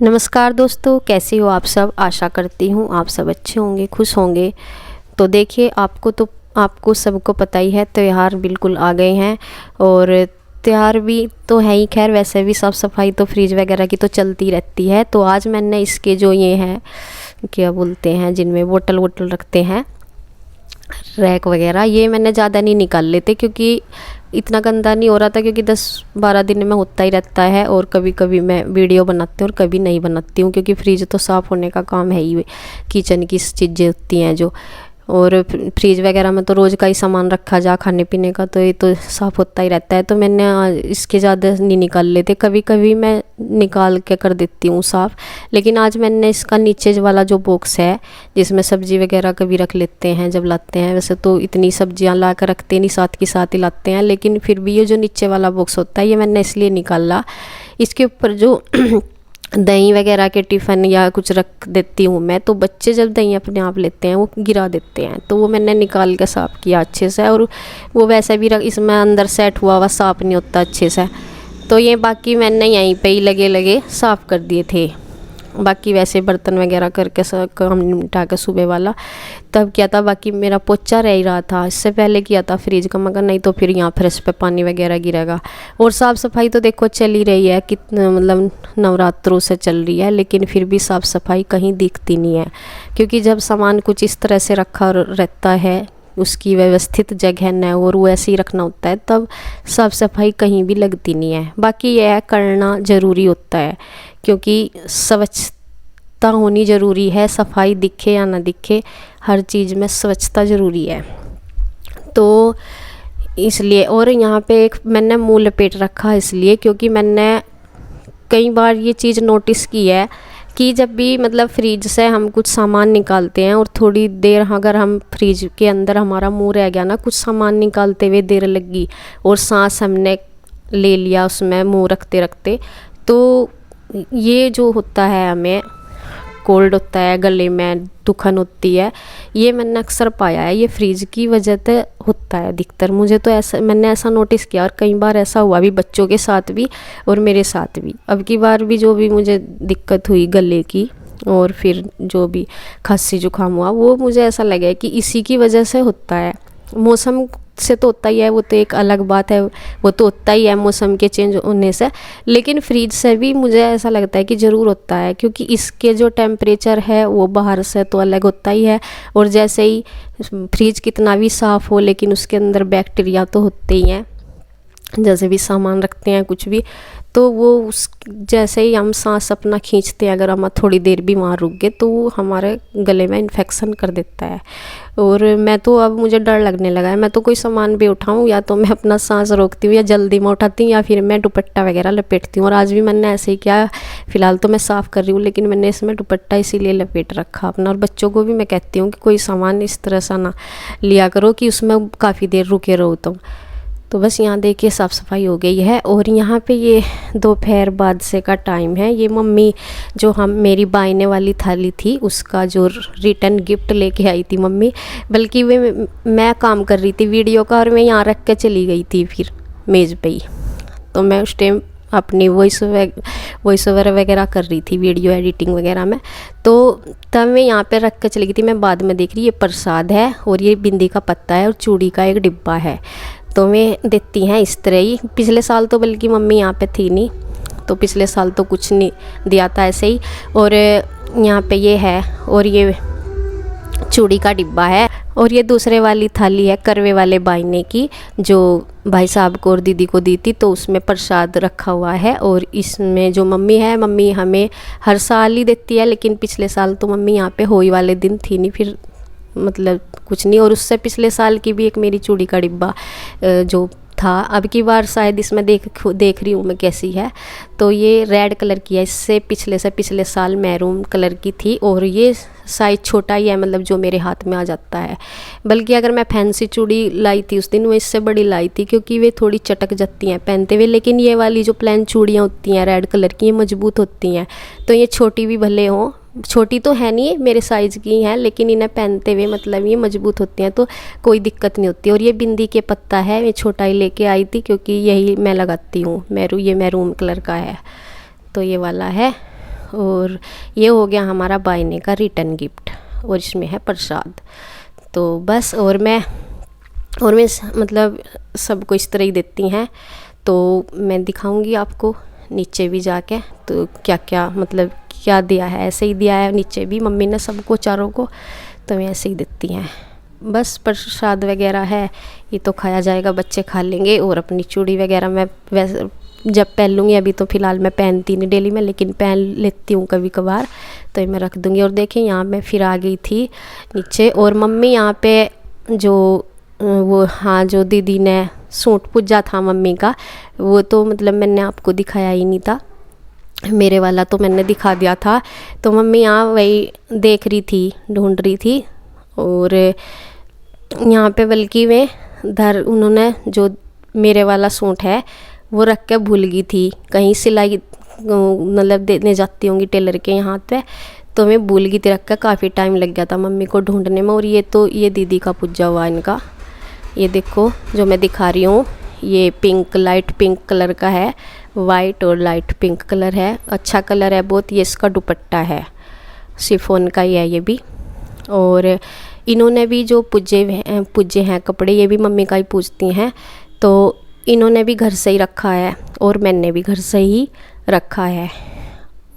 नमस्कार दोस्तों, कैसे हो आप सब। आशा करती हूँ आप सब अच्छे होंगे, खुश होंगे। तो देखिए, आपको सबको पता ही है, त्यौहार बिल्कुल आ गए हैं। और त्यौहार भी तो है ही, खैर वैसे भी साफ़ सफाई तो फ्रिज वगैरह की तो चलती रहती है। तो आज मैंने इसके जो ये हैं, क्या बोलते हैं, जिनमें बोतल वोटल रखते हैं, रैक वगैरह, ये मैंने ज़्यादा नहीं निकाल लेते क्योंकि इतना गंदा नहीं हो रहा था, क्योंकि 10-12 दिन में होता ही रहता है। और कभी कभी मैं वीडियो बनाती हूँ और कभी नहीं बनाती हूँ, क्योंकि फ्रिज तो साफ़ होने का काम है ही, किचन की चीज़ें होती हैं जो। और फ्रिज वगैरह में तो रोज़ का ही सामान रखा जा, खाने पीने का, तो ये तो साफ़ होता ही रहता है। तो मैंने इसके ज़्यादा नहीं निकाल लेते, कभी कभी मैं निकाल के कर देती हूँ साफ़। लेकिन आज मैंने इसका नीचे वाला जो बॉक्स है, जिसमें सब्जी वगैरह कभी रख लेते हैं जब लाते हैं। वैसे तो इतनी सब्जियां ला कर रखते नहीं, साथ के साथ ही लाते हैं, लेकिन फिर भी ये जो नीचे वाला बॉक्स होता है, ये मैंने इसलिए निकाला। इसके ऊपर जो दही वगैरह के टिफ़िन या कुछ रख देती हूँ मैं, तो बच्चे जब दही अपने आप लेते हैं वो गिरा देते हैं। तो वो मैंने निकाल के साफ़ किया अच्छे से। और वो वैसे भी इसमें अंदर सेट हुआ साफ़ नहीं होता अच्छे से। तो ये बाकी मैंने यहीं पे ही लगे लगे साफ़ कर दिए थे। बाकी वैसे बर्तन वगैरह करके सब काम निपटा के सुबह वाला तब किया था। बाकी मेरा पोछा रह ही रहा था, इससे पहले किया था फ्रिज का, मगर नहीं तो फिर यहाँ फ्रेश पे पानी वगैरह गिरेगा। और साफ़ सफाई तो देखो चल ही रही है, कितना मतलब नवरात्रों से चल रही है, लेकिन फिर भी साफ़ सफाई कहीं दिखती नहीं है। क्योंकि जब सामान कुछ इस तरह से रखा रहता है, उसकी व्यवस्थित जगह न और वो ऐसे ही रखना होता है, तब साफ़ सफाई कहीं भी लगती नहीं है। बाकी यह करना ज़रूरी होता है, क्योंकि स्वच्छता होनी ज़रूरी है। सफाई दिखे या ना दिखे, हर चीज़ में स्वच्छता ज़रूरी है। तो इसलिए, और यहाँ पे एक मैंने मुँह लपेट रखा इसलिए क्योंकि मैंने कई बार ये चीज़ नोटिस की है कि जब भी मतलब फ्रिज से हम कुछ सामान निकालते हैं और थोड़ी देर अगर हम फ्रिज के अंदर हमारा मुंह रह गया ना, कुछ सामान निकालते हुए देर लगी और सांस हमने ले लिया उसमें मुंह रखते रखते, तो ये जो होता है, हमें कोल्ड होता है, गले में दुखन होती है, ये मैंने अक्सर पाया है, ये फ्रिज की वजह से होता है अधिकतर। मुझे तो मैंने ऐसा नोटिस किया, और कई बार ऐसा हुआ भी बच्चों के साथ भी और मेरे साथ भी। अब की बार भी जो भी मुझे दिक्कत हुई गले की और फिर जो भी खांसी जुकाम हुआ, वो मुझे ऐसा लगा कि इसी की वजह से होता है। मौसम से तो होता ही है, वो तो एक अलग बात है, वो तो होता ही है मौसम के चेंज होने से। लेकिन फ्रिज से भी मुझे ऐसा लगता है कि ज़रूर होता है, क्योंकि इसके जो टेम्परेचर है वो बाहर से तो अलग होता ही है। और जैसे ही फ्रिज कितना भी साफ़ हो, लेकिन उसके अंदर बैक्टीरिया तो होते ही हैं। जैसे भी सामान रखते हैं कुछ भी, तो वो उस जैसे ही हम सांस अपना खींचते हैं, अगर हम थोड़ी देर भी वहाँ रुक गए, तो वो हमारे गले में इन्फेक्शन कर देता है। और मैं तो अब मुझे डर लगने लगा है, मैं तो कोई सामान भी उठाऊं या तो मैं अपना सांस रोकती हूँ, या जल्दी में उठाती हूँ, या फिर मैं दुपट्टा वगैरह लपेटती हूँ। और आज भी मैंने ऐसे ही किया। फ़िलहाल तो मैं साफ़ कर रही हूँ, लेकिन मैंने इसमें दुपट्टा इसीलिए लपेट रखा अपना। और बच्चों को भी मैं कहती हूँ कि कोई सामान इस तरह सा ना लिया करो कि उसमें काफ़ी देर रुके रहो तुम। तो बस यहाँ देखिए साफ़ सफाई हो गई है। और यहाँ पे ये दोपहर बाद से का टाइम है। ये मम्मी जो हम मेरी बायने वाली थाली थी, उसका जो रिटर्न गिफ्ट लेके आई थी मम्मी, बल्कि वे मैं काम कर रही थी वीडियो का, और मैं यहाँ रख के चली गई थी फिर मेज़ पे ही। तो मैं उस टाइम अपनी वॉइस ओवर वगैरह कर रही थी, वीडियो एडिटिंग वगैरह में। तो तब मैं यहाँ पे रख के चली गई थी। मैं बाद में देख रही, ये प्रसाद है और ये बिंदी का पत्ता है और चूड़ी का एक डिब्बा है। तो मैं देती हैं इस तरह ही। पिछले साल तो बल्कि मम्मी यहाँ पे थी नहीं, तो पिछले साल तो कुछ नहीं दिया था, ऐसे ही। और यहाँ पे ये है, और ये चूड़ी का डिब्बा है। और ये दूसरे वाली थाली है करवे वाले बायने की, जो भाई साहब को और दीदी को दी थी, तो उसमें प्रसाद रखा हुआ है। और इसमें जो मम्मी है, मम्मी हमें हर साल ही देती है, लेकिन पिछले साल तो मम्मी यहाँ पे होली वाले दिन थी नहीं, फिर मतलब कुछ नहीं। और उससे पिछले साल की भी एक मेरी चूड़ी का डिब्बा जो था, अब की बार शायद इसमें देख रही हूँ मैं कैसी है, तो ये रेड कलर की है। इससे पिछले साल मैरून कलर की थी, और ये साइज़ छोटा ही है, मतलब जो मेरे हाथ में आ जाता है। बल्कि अगर मैं फैंसी चूड़ी लाई थी उस दिन, वो इससे बड़ी लाई थी, क्योंकि वे थोड़ी चटक जाती हैं पहनते हुए। लेकिन ये वाली जो प्लेन चूड़ियाँ होती हैं रेड कलर की, ये मजबूत होती हैं। तो ये छोटी भी भले हों, छोटी तो है नहीं, मेरे साइज़ की हैं, लेकिन इन्हें पहनते हुए मतलब ये मजबूत होती हैं, तो कोई दिक्कत नहीं होती। और ये बिंदी के पत्ता है, ये छोटा ही लेके आई थी, क्योंकि यही मैं लगाती हूँ। ये मैरून कलर का है, तो ये वाला है। और ये हो गया हमारा बायने का रिटर्न गिफ्ट और इसमें है प्रसाद। तो बस और मैं मतलब सबको इस तरह ही देती हैं। तो मैं दिखाऊंगी आपको नीचे भी जाके तो क्या क्या मतलब क्या दिया है, ऐसे ही दिया है नीचे भी मम्मी ने सबको चारों को, तो मैं ऐसे ही देती हैं। बस प्रसाद वगैरह है ये तो खाया जाएगा, बच्चे खा लेंगे। और अपनी चूड़ी वगैरह मैं वैसे जब पहन लूँगी, अभी तो फ़िलहाल मैं पहनती नहीं डेली में, लेकिन पहन लेती हूँ कभी कभार, तो मैं रख दूँगी। और देखिए यहाँ मैं फिर आ गई थी नीचे और मम्मी यहाँ पे जो वो हाँ जो दीदी ने सूट पूजा था मम्मी का, वो तो मतलब मैंने आपको दिखाया ही नहीं था, मेरे वाला तो मैंने दिखा दिया था। तो मम्मी यहाँ वही देख रही थी, ढूंढ रही थी। और यहाँ पे बल्कि वे उन्होंने जो मेरे वाला सूट है वो रख के भूल गई थी, कहीं सिलाई मतलब देने जाती होंगी टेलर के यहाँ पे, तो मैं भूल गई थी रख के। काफ़ी टाइम लग गया था मम्मी को ढूंढने में। और ये दीदी का पूजा हुआ इनका, ये देखो जो मैं दिखा रही हूँ, ये पिंक लाइट पिंक कलर का है, वाइट और लाइट पिंक कलर है, अच्छा कलर है बहुत। ये इसका दुपट्टा है, शिफॉन का ही है ये भी। और इन्होंने भी जो पूजे हैं कपड़े, ये भी मम्मी का ही पूजती हैं, तो इन्होंने भी घर से ही रखा है और मैंने भी घर से ही रखा है।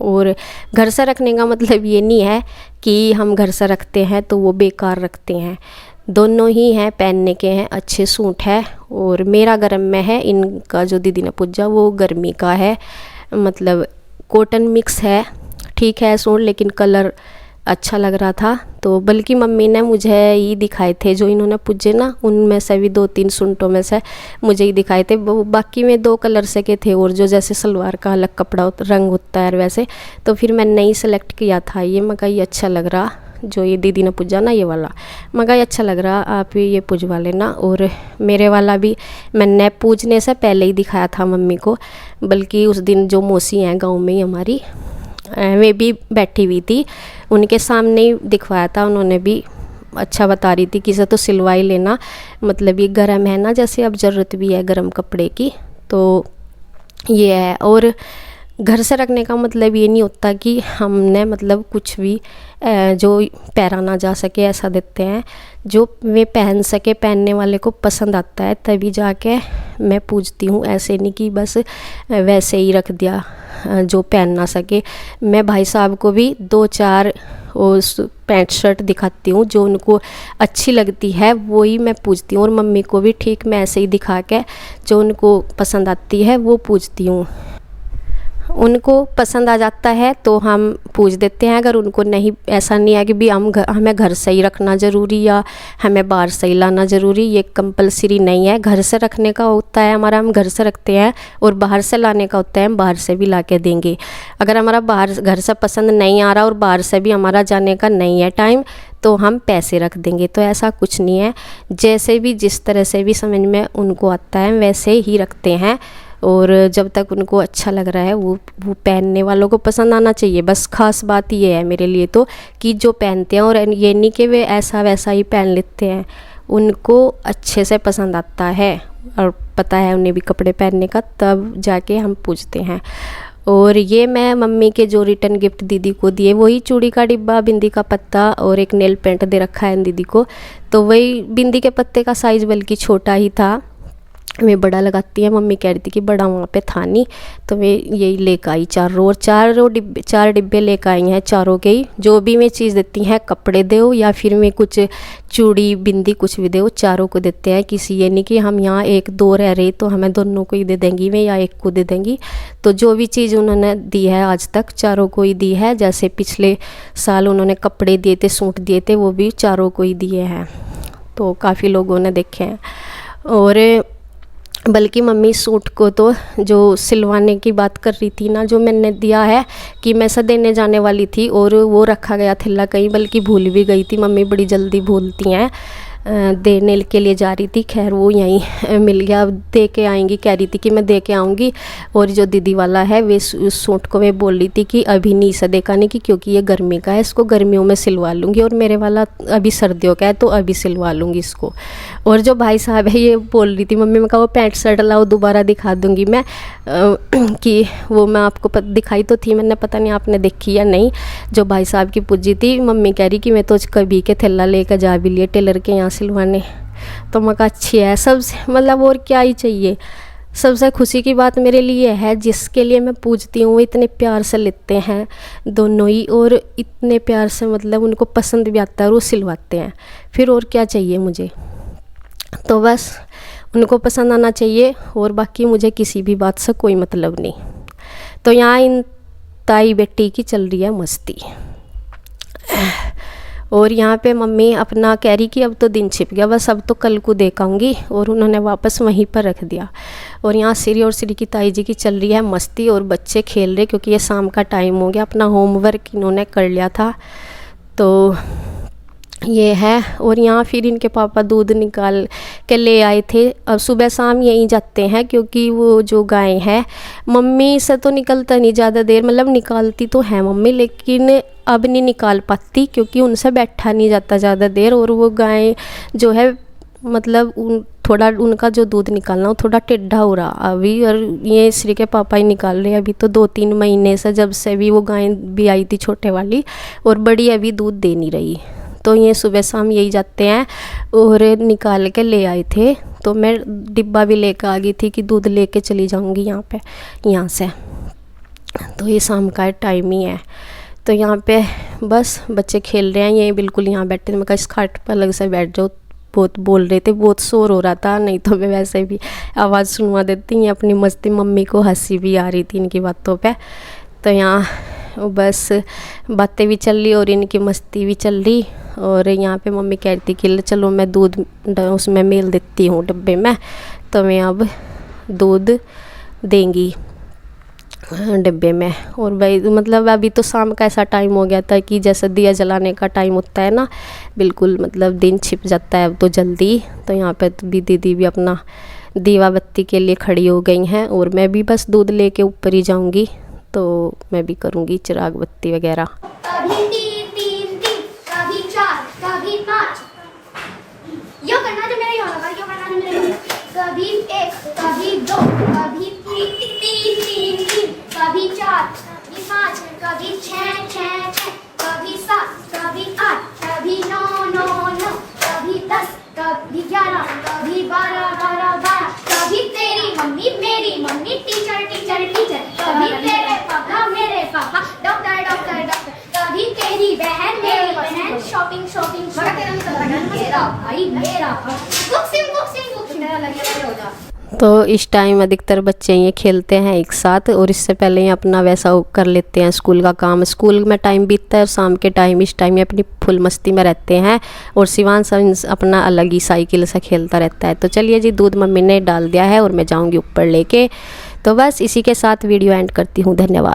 और घर से रखने का मतलब ये नहीं है कि हम घर से रखते हैं तो वो बेकार रखते हैं, दोनों ही हैं, पहनने के हैं, अच्छे सूट है। और मेरा गर्म में है, इनका जो दीदी ने पूजा वो गर्मी का है, मतलब कॉटन मिक्स है, ठीक है सूट, लेकिन कलर अच्छा लग रहा था। तो बल्कि मम्मी ने मुझे ही दिखाए थे जो इन्होंने पूजे ना, उनमें से भी 2-3 सूटों में से मुझे ही दिखाए थे, बाकी में 2 कलर से के थे। और जो जैसे सलवार का अलग कपड़ा रंग होता है वैसे, तो फिर मैंने ही सेलेक्ट किया था ये। मगर ये अच्छा लग रहा, जो ये दीदी ने पूजा ना ये वाला, मगर अच्छा लग रहा, आप ये पूजवा लेना। और मेरे वाला भी मैंने पूजने से पहले ही दिखाया था मम्मी को, बल्कि उस दिन जो मौसी हैं गांव में ही हमारी, वे भी बैठी हुई थी, उनके सामने ही दिखवाया था। उन्होंने भी अच्छा बता रही थी कि इसे तो सिलवाई लेना, मतलब ये गर्म है ना, जैसे अब ज़रूरत भी है गर्म कपड़े की, तो ये है। और घर से रखने का मतलब ये नहीं होता कि हमने मतलब कुछ भी जो पहना ना जा सके ऐसा देते हैं, जो वे पहन सके, पहनने वाले को पसंद आता है तभी जाके मैं पूजती हूँ। ऐसे नहीं कि बस वैसे ही रख दिया जो पहन ना सके। मैं भाई साहब को भी 2-4 उस पैंट शर्ट दिखाती हूँ, जो उनको अच्छी लगती है वो ही मैं पूजती हूँ। और मम्मी को भी ठीक मैं ऐसे ही दिखा के जो उनको पसंद आती है वो पूजती हूँ। उनको पसंद आ जाता है तो हम पूछ देते हैं, अगर उनको नहीं, ऐसा नहीं है कि भी हमें घर से ही रखना ज़रूरी या हमें बाहर से ही लाना ज़रूरी, ये कंपलसरी नहीं है। घर से रखने का होता है हमारा, हम घर से रखते हैं, और बाहर से लाने का होता है, हम बाहर से भी ला के देंगे। अगर हमारा बाहर घर से पसंद नहीं आ रहा और बाहर से भी हमारा जाने का नहीं है टाइम, तो हम पैसे रख देंगे। तो ऐसा कुछ नहीं है, जैसे भी जिस तरह से भी समझ में उनको आता है वैसे ही रखते हैं। और जब तक उनको अच्छा लग रहा है वो पहनने वालों को पसंद आना चाहिए। बस ख़ास बात ये है मेरे लिए तो कि जो पहनते हैं, और ये नहीं कि वे ऐसा वैसा ही पहन लेते हैं, उनको अच्छे से पसंद आता है और पता है उन्हें भी कपड़े पहनने का, तब जाके हम पूछते हैं। और ये मैं मम्मी के जो रिटर्न गिफ्ट दीदी को दिए, वही चूड़ी का डिब्बा, बिंदी का पत्ता और एक नेल पेंट दे रखा है दीदी को। तो वही बिंदी के पत्ते का साइज़ बल्कि छोटा ही था, वे बड़ा लगाती है, मम्मी कह रही थी कि बड़ा वहाँ पे था नहीं, तो वे यही लेकर आई 4 डिब्बे लेकर आई हैं, चारों के ही। जो भी मैं चीज़ देती हैं, कपड़े दो या फिर मैं कुछ चूड़ी बिंदी कुछ भी दो, चारों को देते हैं। किसी ये नहीं कि हम यहाँ 1-2 रह रहे तो हमें दोनों को ही दे देंगी वे या एक को दे देंगी। तो जो भी चीज़ उन्होंने दी है आज तक चारों को ही दी है। जैसे पिछले साल उन्होंने कपड़े दिए थे, सूट दिए थे, वो भी चारों को ही दिए हैं। तो काफ़ी लोगों ने देखे हैं। और बल्कि मम्मी सूट को तो जो सिलवाने की बात कर रही थी ना, जो मैंने दिया है कि मैं ऐसा देने जाने वाली थी और वो रखा गया थैला कहीं, बल्कि भूल भी गई थी। मम्मी बड़ी जल्दी भूलती हैं, देने के लिए जा रही थी। खैर वो यहीं मिल गया, दे के आएंगी, कह रही थी कि मैं दे के आऊँगी। और जो दीदी वाला है वे उस सूट को मैं बोल रही थी कि अभी नहीं सदेकाने की, क्योंकि ये गर्मी का है, इसको गर्मियों में सिलवा लूँगी, और मेरे वाला अभी सर्दियों का है तो अभी सिलवा लूँगी इसको। और जो भाई साहब है ये बोल रही थी मम्मी, मैं कहा वो पैंट शर्ट लाओ दोबारा दिखा दूँगी मैं, कि वो मैं आपको दिखाई तो थी मैंने, पता नहीं आपने देखी या नहीं। जो भाई साहब की पूजी थी, मम्मी कह रही कि मैं तो कभी के थैला लेकर जा भी लिए टेलर के यहाँ सिलवाने। तो मैं कहा अच्छी है, सबसे मतलब और क्या ही चाहिए। सबसे खुशी की बात मेरे लिए है, जिसके लिए मैं पूछती हूँ वो इतने प्यार से लेते हैं दोनों ही, और इतने प्यार से मतलब उनको पसंद भी आता है और वो सिलवाते हैं। फिर और क्या चाहिए मुझे, तो बस उनको पसंद आना चाहिए, और बाकी मुझे किसी भी बात से कोई मतलब नहीं। तो यहाँ इन ताई बेटी की चल रही है मस्ती। और यहाँ पे मम्मी अपना कह रही कि अब तो दिन छिप गया, बस अब तो कल को देख आऊँगी, और उन्होंने वापस वहीं पर रख दिया। और यहाँ श्री और श्री की ताई जी की चल रही है मस्ती, और बच्चे खेल रहे, क्योंकि ये शाम का टाइम हो गया, अपना होमवर्क इन्होंने कर लिया था तो ये है। और यहाँ फिर इनके पापा दूध निकाल के ले आए थे। अब सुबह शाम यहीं जाते हैं, क्योंकि वो जो गाय है, मम्मी से तो निकलता नहीं ज़्यादा देर, मतलब निकालती तो है मम्मी, लेकिन अब नहीं निकाल पाती, क्योंकि उनसे बैठा नहीं जाता ज़्यादा देर। और वो गाय जो है मतलब थोड़ा उनका जो दूध निकालना वो थोड़ा टेढ़ा हो रहा अभी, और ये श्री के पापा ही निकाल रहे हैं अभी तो 2-3 महीने से, जब से भी वो गाय भी आई थी छोटे वाली, और बड़ी अभी दूध दे नहीं रही। तो ये सुबह शाम यही जाते हैं, और निकाल के ले आए थे। तो मैं डिब्बा भी लेकर आ गई थी कि दूध लेके चली जाऊंगी यहाँ से। तो ये शाम का टाइम ही है। तो यहाँ पे बस बच्चे खेल रहे हैं, ये बिल्कुल यहाँ बैठे थे। मैं कहा इस खाट पर अलग से बैठ जाओ, बहुत बोल रहे थे, बहुत शोर हो रहा था, नहीं तो मैं वैसे भी आवाज़ सुनवा देती हैं अपनी मस्ती। मम्मी को हंसी भी आ रही थी इनकी बातों पे। तो यहाँ बस बातें भी चल रही और इनकी मस्ती भी चल रही। और यहाँ पे मम्मी कह रही थी कि चलो मैं दूध उसमें मेल देती हूँ डब्बे में, तो मैं अब दूध देंगी डिब्बे में। और भाई मतलब अभी तो शाम का ऐसा टाइम हो गया था कि जैसे दिया जलाने का टाइम होता है ना, बिल्कुल मतलब दिन छिप जाता है अब तो जल्दी। तो यहाँ पे तो भी दीदी भी अपना दीवा बत्ती के लिए खड़ी हो गई हैं, और मैं भी बस दूध लेके ऊपर ही जाऊंगी, तो मैं भी करूँगी चिराग बत्ती वगैरह। कभी 3 3 3, कभी 4, कभी 5, यो करना जो मेरा यो लगा, यो करना जो मेरा यो, कभी 1, कभी 2, कभी 3 3 3, कभी 4, कभी 5, कभी 6 6 6, कभी 7, कभी 8, कभी 9 9 9, कभी 10, कभी 11, कभी 12 12 12, कभी तेरी मम्मी मेरी मम्मी टीचर टीचर टीचर, कभी तेरे पापा मेरे पापा डॉक्टर डॉक्टर डॉक्टर, कभी तेरी बहन मेरी बहन शॉपिंग शॉपिंग मेरा भाई मेरा बुक्सिंग बुक्सिंग बुक्सिंग मेरा लगे हो जा। तो इस टाइम अधिकतर बच्चे ये खेलते हैं एक साथ, और इससे पहले ये अपना वैसा कर लेते हैं स्कूल का काम। स्कूल में टाइम बीतता है और शाम के टाइम इस टाइम ये अपनी फुल मस्ती में रहते हैं, और शिवांश अपना अलग ही साइकिल से खेलता रहता है। तो चलिए जी, दूध मम्मी ने डाल दिया है और मैं जाऊंगी ऊपर लेके। तो बस इसी के साथ वीडियो एंड करती हूँ। धन्यवाद।